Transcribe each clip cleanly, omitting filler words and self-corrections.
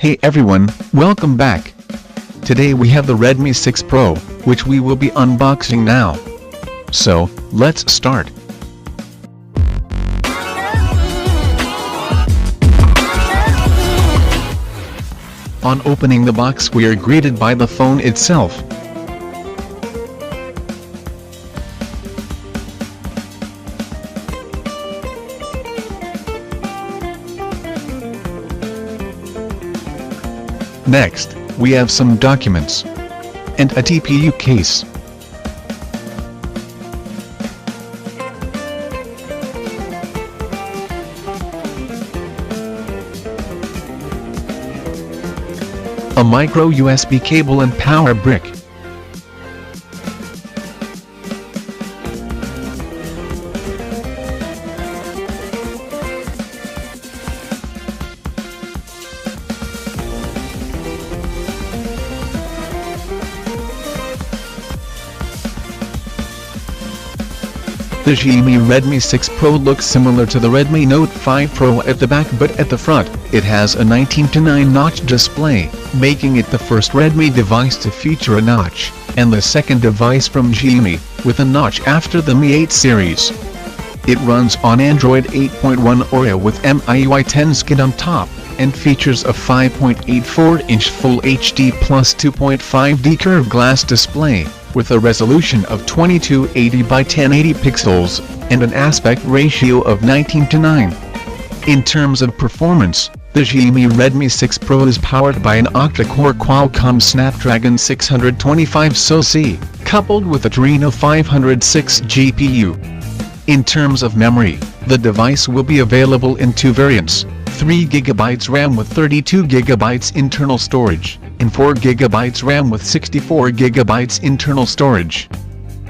Hey everyone, welcome back. Today we have the Redmi 6 Pro, which we will be unboxing now. So, let's start. On opening the box we are greeted by the phone itself. Next, we have some documents and a TPU case. A micro USB cable and power brick. The Xiaomi Redmi 6 Pro looks similar to the Redmi Note 5 Pro at the back, but at the front, it has a 19:9 notch display, making it the first Redmi device to feature a notch, and the second device from Xiaomi, with a notch after the Mi 8 series. It runs on Android 8.1 Oreo with MIUI 10 Skid on top, and features a 5.84-inch Full HD plus 2.5D curved glass display, with a resolution of 2280 by 1080 pixels, and an aspect ratio of 19:9. In terms of performance, the Xiaomi Redmi 6 Pro is powered by an octa-core Qualcomm Snapdragon 625 SoC, coupled with a Adreno 506 GPU. In terms of memory, the device will be available in two variants, 3GB RAM with 32GB internal storage, and 4GB RAM with 64GB internal storage.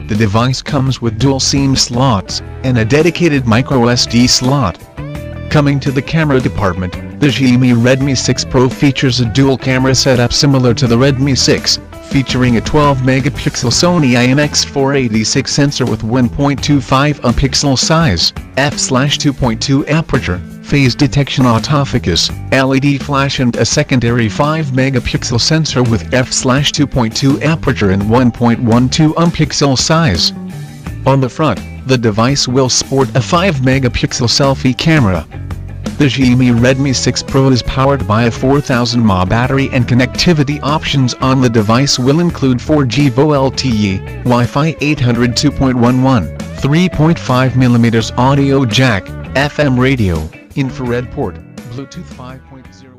The device comes with dual SIM slots, and a dedicated microSD slot. Coming to the camera department, the Xiaomi Redmi 6 Pro features a dual camera setup similar to the Redmi 6, featuring a 12-megapixel Sony IMX486 sensor with 1.25 pixel size, f/2.2 aperture, phase detection autofocus, LED flash, and a secondary 5-megapixel sensor with f/2.2 aperture and 1.12 pixel size. On the front, the device will sport a 5-megapixel selfie camera. The Xiaomi Redmi 6 Pro is powered by a 4000 mAh battery, and connectivity options on the device will include 4G VoLTE, Wi-Fi 802.11, 3.5mm audio jack, FM radio, infrared port, Bluetooth 5.0.